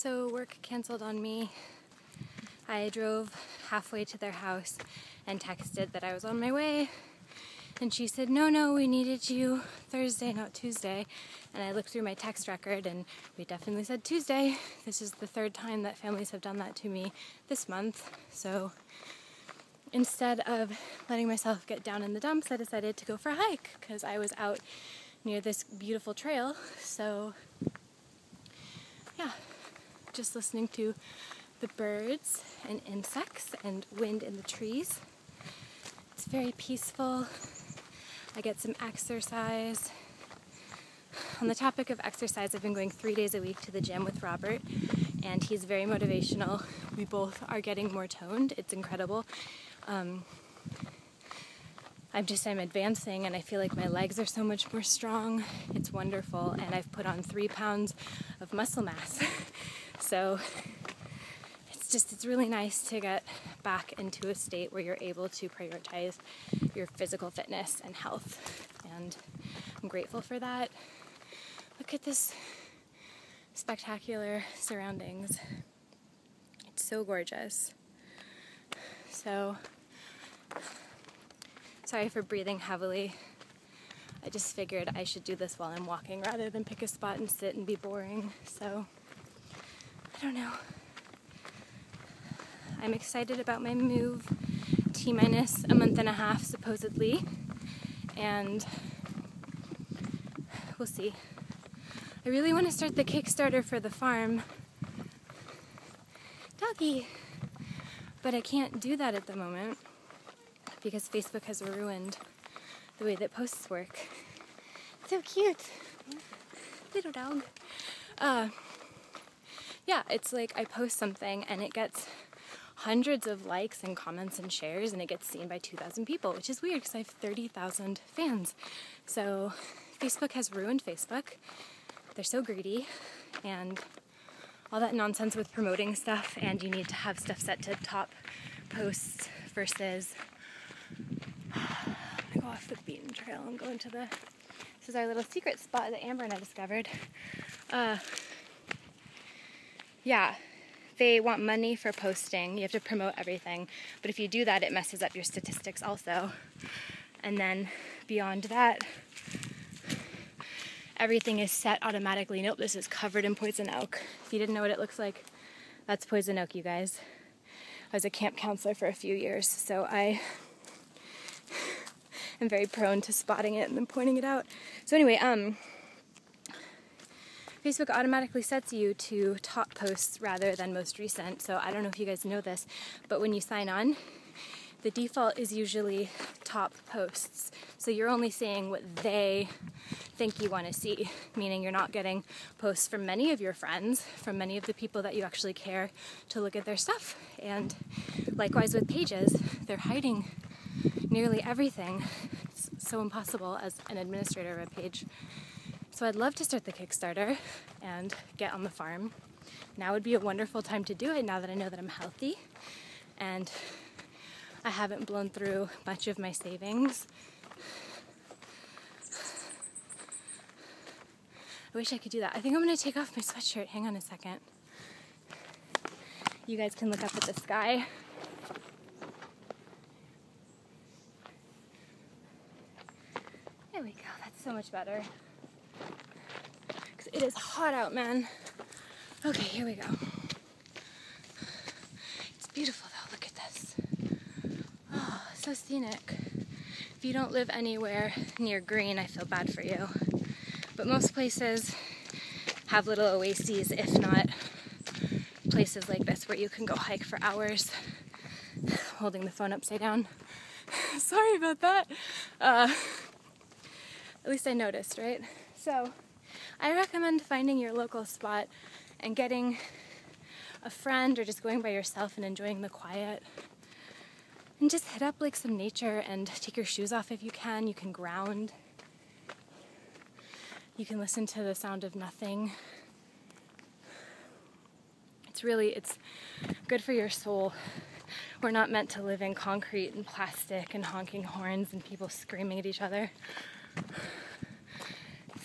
So work canceled on me. I drove halfway to their house and texted that I was on my way. And she said, no, we needed you Thursday, not Tuesday. And I looked through my text record and we definitely said Tuesday. This is the third time that families have done that to me this month. So instead of letting myself get down in the dumps, I decided to go for a hike because I was out near this beautiful trail. So yeah, just listening to the birds and insects and wind in the trees. It's very peaceful. I get some exercise. On the topic of exercise, I've been going 3 days a week to the gym with Robert, and he's very motivational. We both are getting more toned. It's incredible. I'm advancing, and I feel like my legs are so much more strong. It's wonderful, and I've put on 3 pounds of muscle mass. So it's really nice to get back into a state where you're able to prioritize your physical fitness and health. And I'm grateful for that. Look at this spectacular surroundings. It's so gorgeous. So, sorry for breathing heavily. I just figured I should do this while I'm walking rather than pick a spot and sit and be boring. So, I don't know. I'm excited about my move, T-minus a month and a half supposedly, and we'll see. I really want to start the Kickstarter for the farm. Doggy! But I can't do that at the moment because Facebook has ruined the way that posts work. So cute! Little dog. Yeah, it's like I post something and it gets hundreds of likes and comments and shares, and it gets seen by 2,000 people, which is weird because I have 30,000 fans. So Facebook has ruined Facebook. They're so greedy, and all that nonsense with promoting stuff, and you need to have stuff set to top posts versus I'm gonna go off the beaten trail and go into this is our little secret spot that Amber and I discovered. Yeah. They want money for posting. You have to promote everything. But if you do that, it messes up your statistics also. And then beyond that, everything is set automatically. Nope, this is covered in poison oak. If you didn't know what it looks like, that's poison oak, you guys. I was a camp counselor for a few years, so I am very prone to spotting it and then pointing it out. So anyway, Facebook automatically sets you to top posts rather than most recent. So I don't know if you guys know this, but when you sign on, the default is usually top posts. So you're only seeing what they think you want to see, meaning you're not getting posts from many of your friends, from many of the people that you actually care to look at their stuff. And likewise with pages, they're hiding nearly everything. It's so impossible as an administrator of a page. So I'd love to start the Kickstarter and get on the farm. Now would be a wonderful time to do it now that I know that I'm healthy and I haven't blown through much of my savings. I wish I could do that. I think I'm going to take off my sweatshirt. Hang on a second. You guys can look up at the sky. There we go. That's so much better. It is hot out, man. Okay, here we go. It's beautiful though, look at this. Oh, so scenic. If you don't live anywhere near green, I feel bad for you. But most places have little oases, if not places like this where you can go hike for hours. Holding the phone upside down. Sorry about that. At least I noticed, right? So, I recommend finding your local spot and getting a friend or just going by yourself and enjoying the quiet. And just hit up like some nature and take your shoes off if you can. You can ground. You can listen to the sound of nothing. It's good for your soul. We're not meant to live in concrete and plastic and honking horns and people screaming at each other.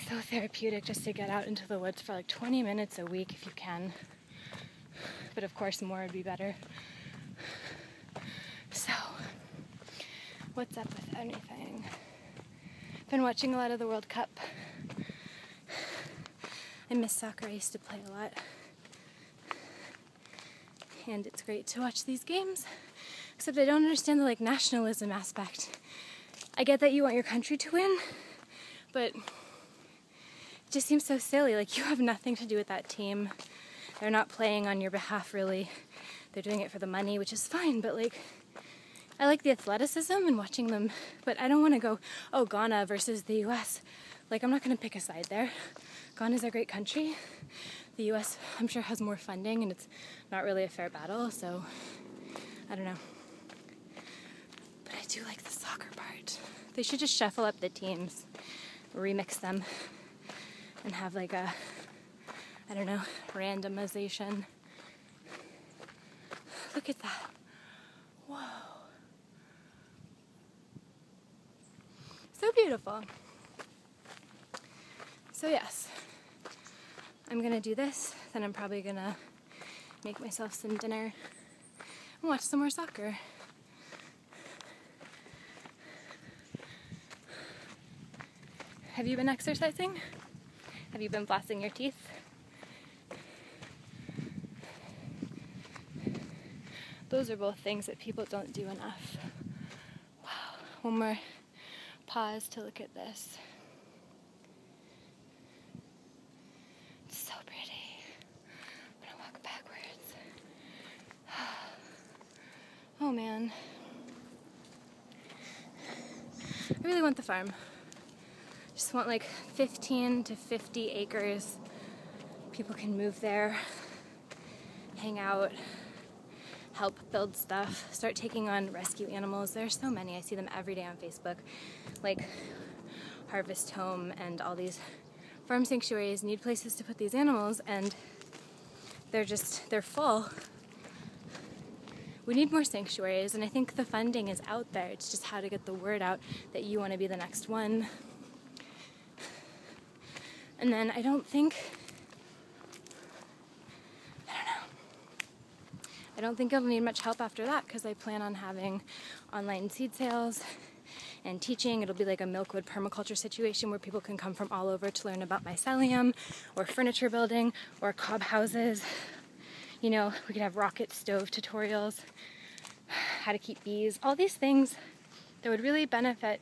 So therapeutic just to get out into the woods for like 20 minutes a week if you can. But of course more would be better. So, what's up with anything? Been watching a lot of the World Cup. I miss soccer. I used to play a lot. And it's great to watch these games. Except I don't understand the nationalism aspect. I get that you want your country to win, but it just seems so silly. You have nothing to do with that team. They're not playing on your behalf, really. They're doing it for the money, which is fine, but I like the athleticism and watching them, but I don't want to go, oh, Ghana versus the US. I'm not going to pick a side there. Ghana's a great country. The US, I'm sure, has more funding, and it's not really a fair battle, so I don't know. But I do like the soccer part. They should just shuffle up the teams, remix them, and have a, I don't know, randomization. Look at that. Whoa. So beautiful. So yes, I'm gonna do this, then I'm probably gonna make myself some dinner and watch some more soccer. Have you been exercising? Have you been flossing your teeth? Those are both things that people don't do enough. Wow. One more pause to look at this. It's so pretty. I'm gonna walk backwards. Oh man. I really want the farm. Just want 15 to 50 acres. People can move there, hang out, help build stuff, start taking on rescue animals. There are so many. I see them every day on Facebook. Harvest Home and all these farm sanctuaries need places to put these animals, and they're full. We need more sanctuaries, and I think the funding is out there. It's just how to get the word out that you want to be the next one. And then I don't think I'll need much help after that, because I plan on having online seed sales and teaching. It'll be like a Milkwood permaculture situation where people can come from all over to learn about mycelium or furniture building or cob houses. We could have rocket stove tutorials, how to keep bees, all these things that would really benefit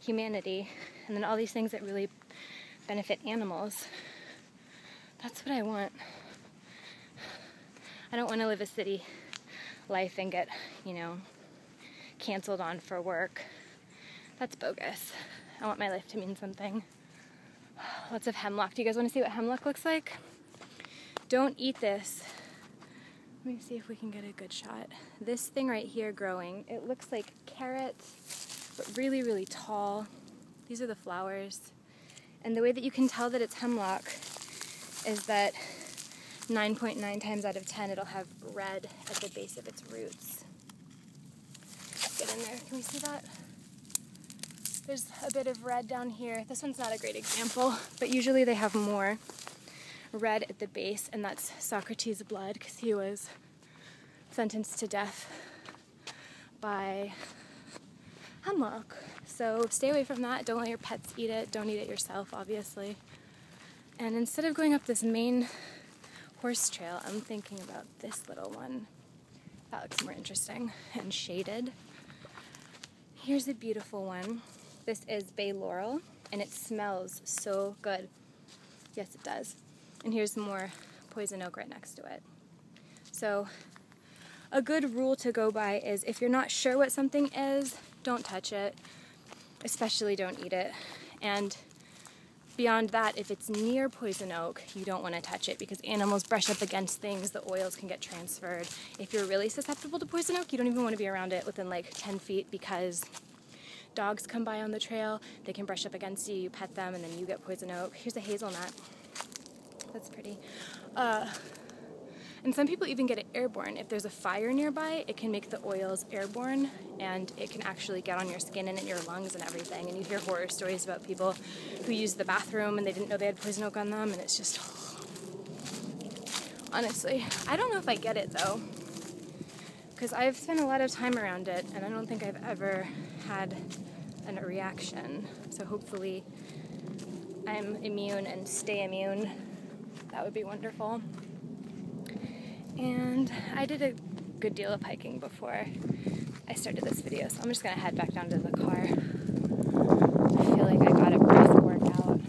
humanity, and then all these things that really benefit animals. That's what I want. I don't want to live a city life and get, canceled on for work. That's bogus. I want my life to mean something. Lots of hemlock. Do you guys want to see what hemlock looks like? Don't eat this. Let me see if we can get a good shot. This thing right here growing, it looks like carrots, but really, really tall. These are the flowers. And the way that you can tell that it's hemlock is that 9.9 times out of 10 it'll have red at the base of its roots. Get in there. Can we see that? There's a bit of red down here. This one's not a great example, but usually they have more red at the base, and that's Socrates' blood, because he was sentenced to death by hemlock. So stay away from that. Don't let your pets eat it. Don't eat it yourself, obviously. And instead of going up this main horse trail, I'm thinking about this little one. That looks more interesting and shaded. Here's a beautiful one. This is bay laurel, and it smells so good. Yes, it does. And here's more poison oak right next to it. So a good rule to go by is if you're not sure what something is, don't touch it. Especially don't eat it. And beyond that, if it's near poison oak, you don't want to touch it, because animals brush up against things, the oils can get transferred. If you're really susceptible to poison oak, you don't even want to be around it within 10 feet, because dogs come by on the trail, they can brush up against you, you pet them, and then you get poison oak. Here's a hazelnut. That's pretty. And some people even get it airborne. If there's a fire nearby, it can make the oils airborne, and it can actually get on your skin and in your lungs and everything. And you hear horror stories about people who use the bathroom and they didn't know they had poison oak on them, and it's just honestly. I don't know if I get it though, because I've spent a lot of time around it and I don't think I've ever had a reaction. So hopefully I'm immune and stay immune. That would be wonderful. And I did a good deal of hiking before I started this video, so I'm just gonna head back down to the car. I feel like I got a brief workout.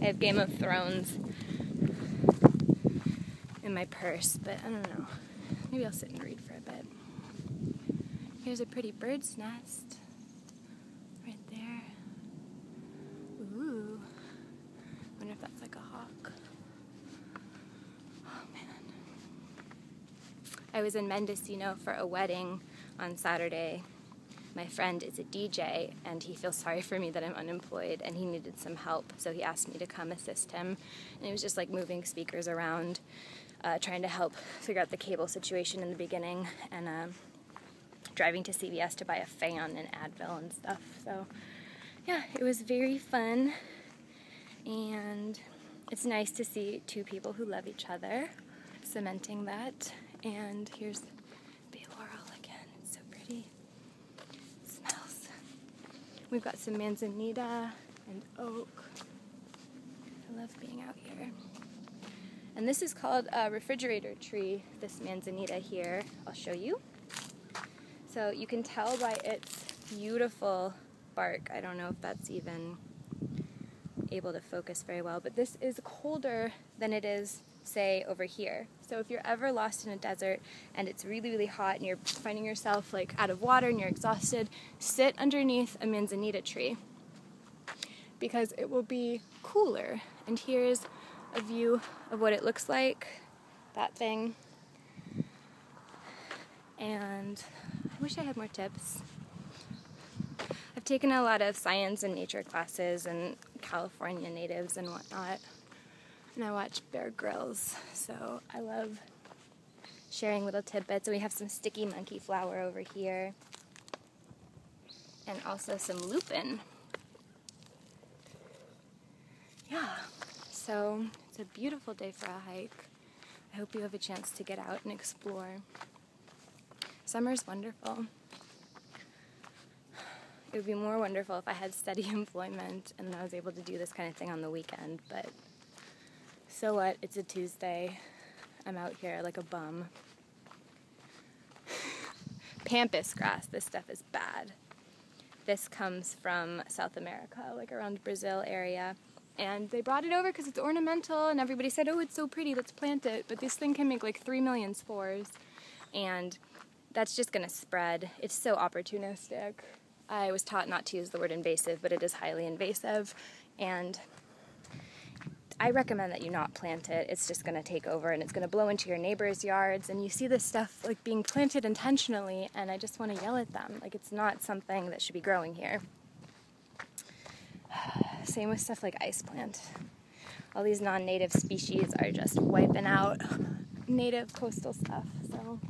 I have Game of Thrones in my purse, but I don't know. Maybe I'll sit and read for a bit. Here's a pretty bird's nest right there. Ooh. Wonder if that's like a hawk. Oh man. I was in Mendocino for a wedding on Saturday. My friend is a DJ and he feels sorry for me that I'm unemployed and he needed some help, so he asked me to come assist him. And it was just like moving speakers around, trying to help figure out the cable situation in the beginning, and driving to CVS to buy a fan and Advil and stuff. So yeah, it was very fun, and it's nice to see two people who love each other, cementing that. And here's bay laurel again. It's so pretty. It smells. We've got some manzanita and oak. I love being out here. And this is called a refrigerator tree, this manzanita here. I'll show you. So you can tell by its beautiful bark. I don't know if that's even able to focus very well, but this is colder than it is, say, over here. So if you're ever lost in a desert and it's really, really hot and you're finding yourself like out of water and you're exhausted, sit underneath a manzanita tree because it will be cooler. And here's a view of what it looks like, that thing. And I wish I had more tips. I've taken a lot of science and nature classes and California natives and whatnot, and I watch Bear Grylls, so I love sharing little tidbits. And we have some sticky monkey flower over here, and also some lupin. Yeah, so it's a beautiful day for a hike. I hope you have a chance to get out and explore. Summer's wonderful. It would be more wonderful if I had steady employment and I was able to do this kind of thing on the weekend, but so what? It's a Tuesday. I'm out here like a bum. Pampas grass, this stuff is bad. This comes from South America, like around Brazil area, and they brought it over because it's ornamental, and everybody said, oh, it's so pretty, let's plant it, but this thing can make like 3 million spores, and that's just going to spread. It's so opportunistic. I was taught not to use the word invasive, but it is highly invasive, and I recommend that you not plant it. It's just going to take over, and it's going to blow into your neighbors' yards, and you see this stuff like being planted intentionally, and I just want to yell at them. Like, it's not something that should be growing here. Same with stuff like ice plant. All these non-native species are just wiping out native coastal stuff, so...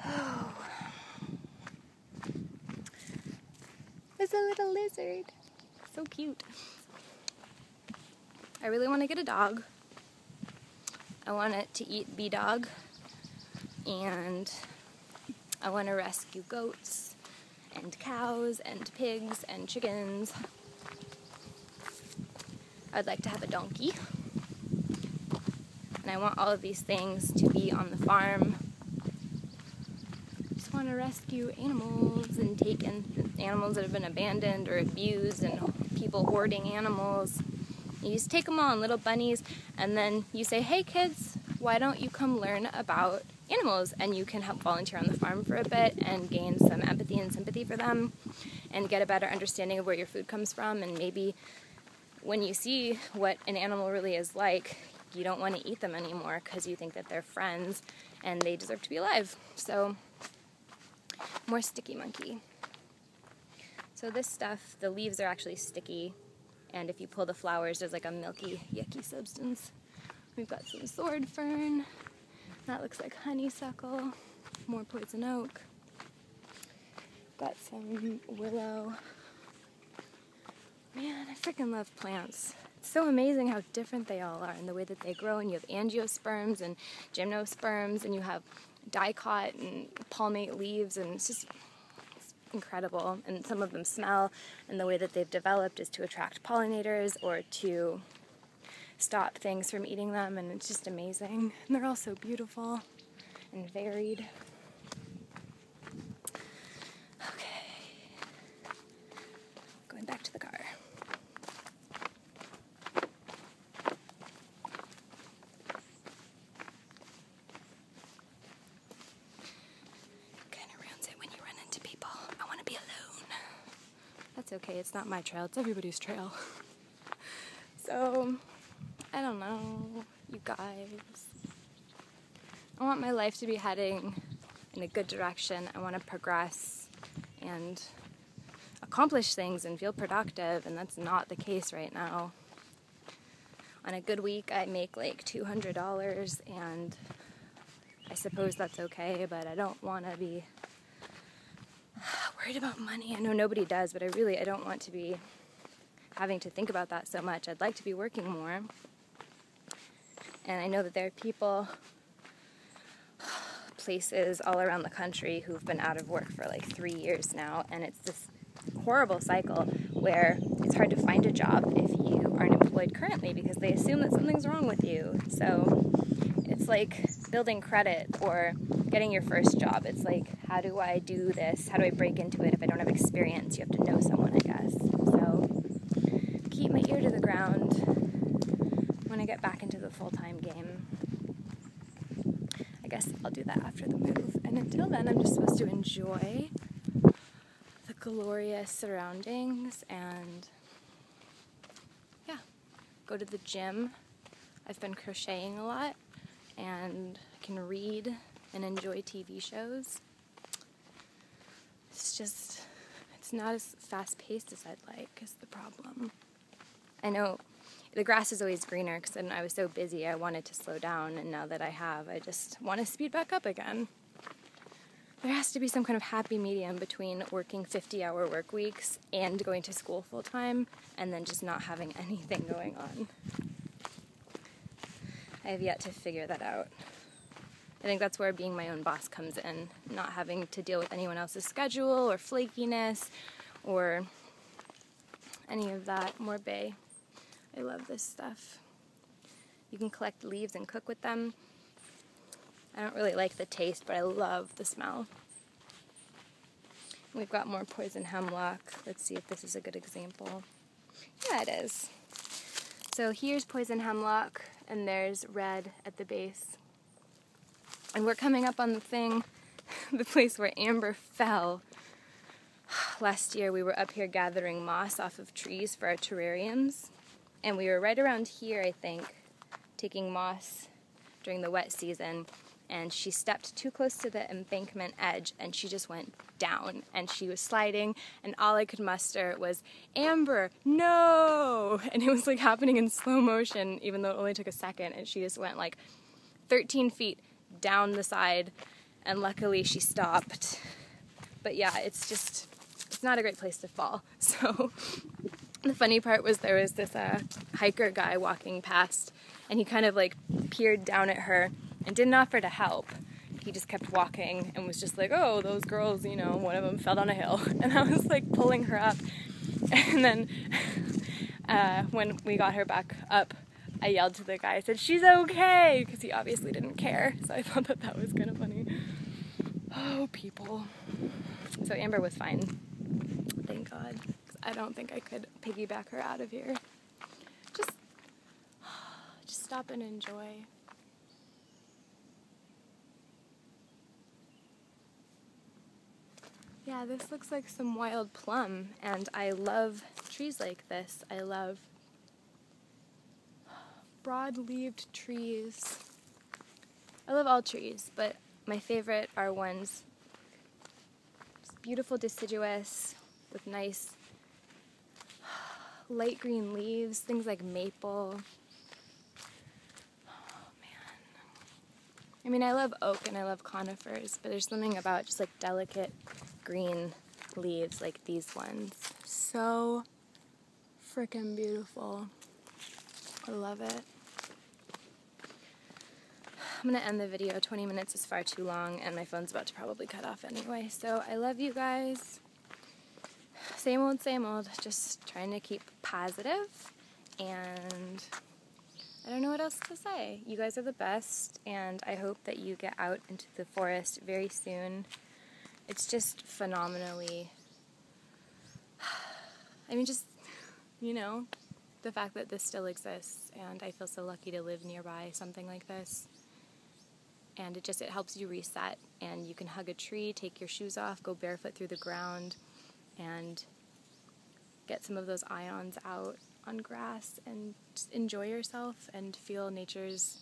Oh. There's a little lizard. So cute. I really want to get a dog. I want it to eat B-Dog. And I want to rescue goats and cows and pigs and chickens. I'd like to have a donkey. And I want all of these things to be on the farm. I just want to rescue animals and take in animals that have been abandoned or abused and people hoarding animals. You just take them all in little bunnies, and then you say, hey kids, why don't you come learn about animals? And you can help volunteer on the farm for a bit and gain some empathy and sympathy for them and get a better understanding of where your food comes from. And maybe when you see what an animal really is like, you don't want to eat them anymore because you think that they're friends and they deserve to be alive. So, more sticky monkey. So this stuff, the leaves are actually sticky, and if you pull the flowers, there's like a milky, yucky substance. We've got some sword fern. That looks like honeysuckle. More poison oak. Got some willow. Man, I freaking love plants. It's so amazing how different they all are in the way that they grow, and you have angiosperms and gymnosperms, and you have dicot and palmate leaves, and it's incredible. And some of them smell, and the way that they've developed is to attract pollinators or to stop things from eating them, and it's just amazing. And they're all so beautiful and varied. Okay, going back to the car. Kind of ruins it when you run into people. I want to be alone. That's okay, it's not my trail, it's everybody's trail. So, I don't know, you guys. I want my life to be heading in a good direction. I want to progress and accomplish things and feel productive, and that's not the case right now. On a good week, I make like $200, and I suppose that's okay, but I don't want to be worried about money. I know nobody does, but I don't want to be having to think about that so much. I'd like to be working more. And I know that there are people, places all around the country who've been out of work for like 3 years now, and it's this horrible cycle where it's hard to find a job if you aren't employed currently because they assume that something's wrong with you. So it's like building credit or getting your first job. It's like, how do I do this? How do I break into it if I don't have experience? You have to know someone, I guess. So keep my ear to the ground when I get back into the full-time game. I guess I'll do that after the move. And until then, I'm just supposed to enjoy the glorious surroundings and, yeah, go to the gym. I've been crocheting a lot, and I can read and enjoy TV shows. It's not as fast-paced as I'd like, is the problem. I know the grass is always greener because I was so busy I wanted to slow down, and now that I have, I just want to speed back up again. There has to be some kind of happy medium between working 50-hour work weeks and going to school full-time and then just not having anything going on. I have yet to figure that out. I think that's where being my own boss comes in, not having to deal with anyone else's schedule or flakiness or any of that. More bay. I love this stuff. You can collect leaves and cook with them. I don't really like the taste, but I love the smell. We've got more poison hemlock. Let's see if this is a good example. Yeah, it is. So here's poison hemlock, and there's red at the base. And we're coming up on the place where Amber fell. Last year we were up here gathering moss off of trees for our terrariums. And we were right around here, I think, taking moss during the wet season. And she stepped too close to the embankment edge, and she just went down. And she was sliding, and all I could muster was, "Amber, no!" And it was like happening in slow motion, even though it only took a second. And she just went like 13 feet down the side, and luckily she stopped. But yeah, it's not a great place to fall. So the funny part was there was this hiker guy walking past, and he kind of like peered down at her and didn't offer to help. He just kept walking and was just like, "Oh, those girls, one of them fell down a hill." And I was like pulling her up. And then when we got her back up, I yelled to the guy, I said, "She's okay," because he obviously didn't care. So I thought that was kind of funny. Oh, people. So Amber was fine. Thank God. 'Cause I don't think I could piggyback her out of here. Just stop and enjoy. Yeah, this looks like some wild plum, and I love trees like this. I love broad-leaved trees. I love all trees, but my favorite are ones beautiful deciduous with nice light green leaves, things like maple. Oh man. I mean, I love oak and I love conifers, but there's something about just like delicate green leaves like these ones. So freaking beautiful. I love it. I'm going to end the video. 20 minutes is far too long, and my phone's about to probably cut off anyway. So I love you guys. Same old, just trying to keep positive, and I don't know what else to say. You guys are the best, and I hope that you get out into the forest very soon. It's just phenomenally, I mean, just, you know, the fact that this still exists, and I feel so lucky to live nearby something like this. And it helps you reset, and you can hug a tree, take your shoes off, go barefoot through the ground, and get some of those ions out on grass, and just enjoy yourself and feel nature's